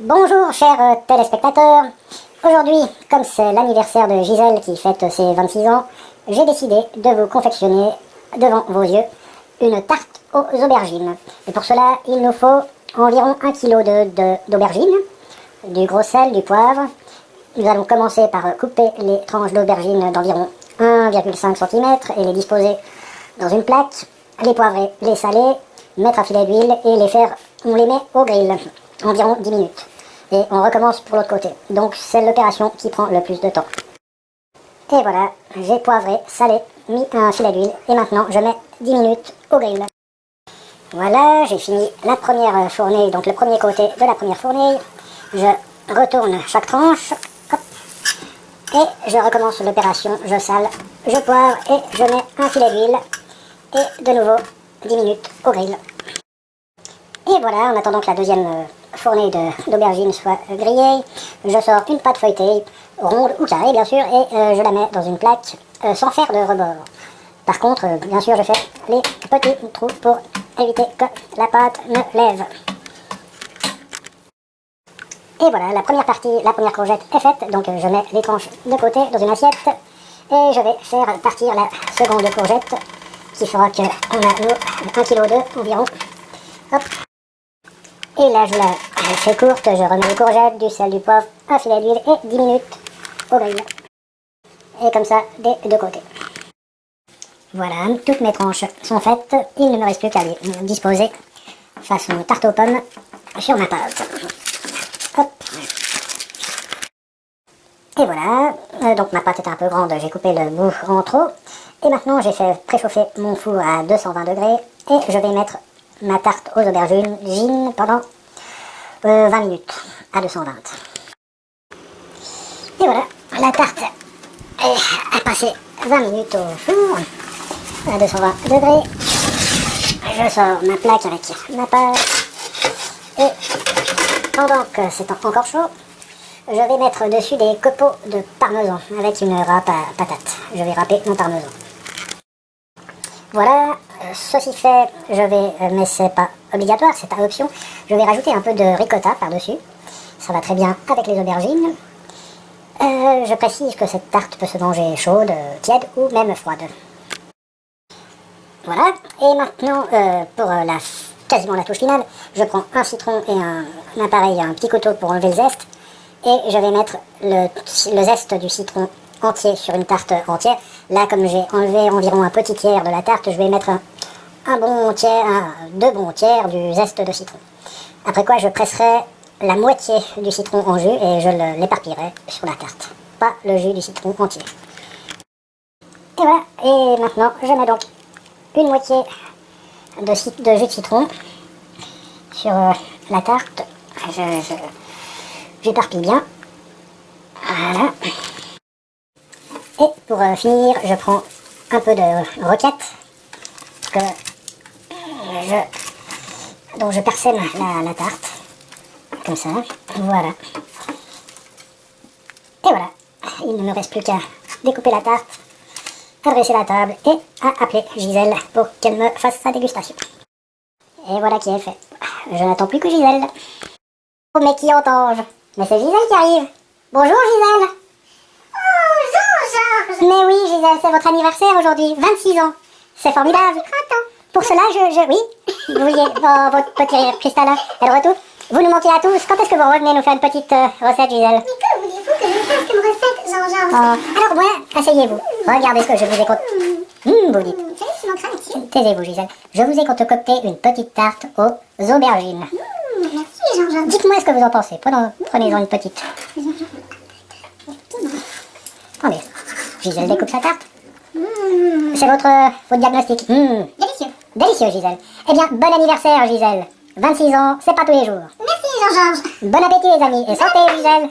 Bonjour chers téléspectateurs, aujourd'hui, comme c'est l'anniversaire de Gisèle qui fête ses 26 ans, j'ai décidé de vous confectionner devant vos yeux une tarte aux aubergines. Et pour cela, il nous faut environ 1 kg d'aubergines, du gros sel, du poivre. Nous allons commencer par couper les tranches d'aubergines d'environ 1,5 cm et les disposer dans une plaque, les poivrer, les saler, mettre un filet d'huile et on les met au grill, environ 10 minutes. Et on recommence pour l'autre côté. Donc c'est l'opération qui prend le plus de temps. Et voilà, j'ai poivré, salé, mis un filet d'huile et maintenant je mets 10 minutes au grill. Voilà, j'ai fini la première fournée, donc le premier côté de la première fournée. Je retourne chaque tranche, hop, et je recommence l'opération, je sale, je poivre et je mets un filet d'huile et de nouveau 10 minutes au grill. Et voilà, en attendant que la deuxième fournée d'aubergines soit grillée, je sors une pâte feuilletée, ronde ou carrée bien sûr, et je la mets dans une plaque sans faire de rebord. Par contre, bien sûr, je fais les petits trous pour éviter que la pâte ne lève. Et voilà, la première courgette est faite, donc je mets les tranches de côté dans une assiette, et je vais faire partir la seconde courgette, qui fera qu'on a nos 1 kg environ. Hop. Et là, je la fais courte, je remets les courgettes, du sel, du poivre, un filet d'huile et 10 minutes au grill. Et comme ça, des deux côtés. Voilà, toutes mes tranches sont faites. Il ne me reste plus qu'à les disposer façon tarte aux pommes sur ma pâte. Hop. Et voilà, donc ma pâte est un peu grande, j'ai coupé le bout en trop. Et maintenant, j'ai fait préchauffer mon four à 220 degrés et je vais mettre ma tarte aux aubergines pendant 20 minutes à 220. Et voilà, la tarte a passé 20 minutes au four à 220 degrés. Je sors ma plaque avec ma pâte et pendant que c'est encore chaud, je vais mettre dessus des copeaux de parmesan avec une râpe à patates. Je vais râper mon parmesan. Voilà, ceci fait, mais c'est pas obligatoire, c'est par option, je vais rajouter un peu de ricotta par-dessus. Ça va très bien avec les aubergines. Je précise que cette tarte peut se manger chaude, tiède ou même froide. Voilà, et maintenant, pour quasiment la touche finale, je prends un citron et un appareil, un petit couteau pour enlever le zeste. Et je vais mettre le zeste du citron entier sur une tarte entière. Là, comme j'ai enlevé environ un petit tiers de la tarte, je vais mettre deux bons tiers du zeste de citron. Après quoi, je presserai la moitié du citron en jus et je l'éparpillerai sur la tarte. Pas le jus du citron entier. Et voilà, et maintenant, je mets donc une moitié de jus de citron sur la tarte. J'éparpille bien. Voilà. Et pour finir, je prends un peu de roquette dont je parsème la tarte. Comme ça. Voilà. Et voilà. Il ne me reste plus qu'à découper la tarte, adresser la table et à appeler Gisèle pour qu'elle me fasse sa dégustation. Et voilà qui est fait. Je n'attends plus que Gisèle. Oh, mais qui entends-je? Mais c'est Gisèle qui arrive. Bonjour Gisèle. Mais oui, Gisèle, c'est votre anniversaire aujourd'hui, 26 ans. C'est formidable. Pour cela, oui, vous vouliez votre petit cristal est de retour. Vous nous manquez à tous. Quand est-ce que vous revenez nous faire une petite recette, Gisèle? Mais que voulez-vous que je fasse comme recette, Jean-Jean? Alors, voilà, asseyez-vous. Regardez ce que je vous ai concocté. Vous dites. Vous savez, c'est mon crâne. Taisez-vous, Gisèle. Je vous ai concocté une petite tarte aux aubergines. Merci, Jean-Jean. Dites-moi ce que vous en pensez. Prenez-en une petite. Attendez. Gisèle découpe sa tarte. C'est votre diagnostic. Délicieux. Délicieux, Gisèle. Eh bien, bon anniversaire, Gisèle. 26 ans, c'est pas tous les jours. Merci, Jean-Georges. Bon appétit, les amis, et santé, Gisèle.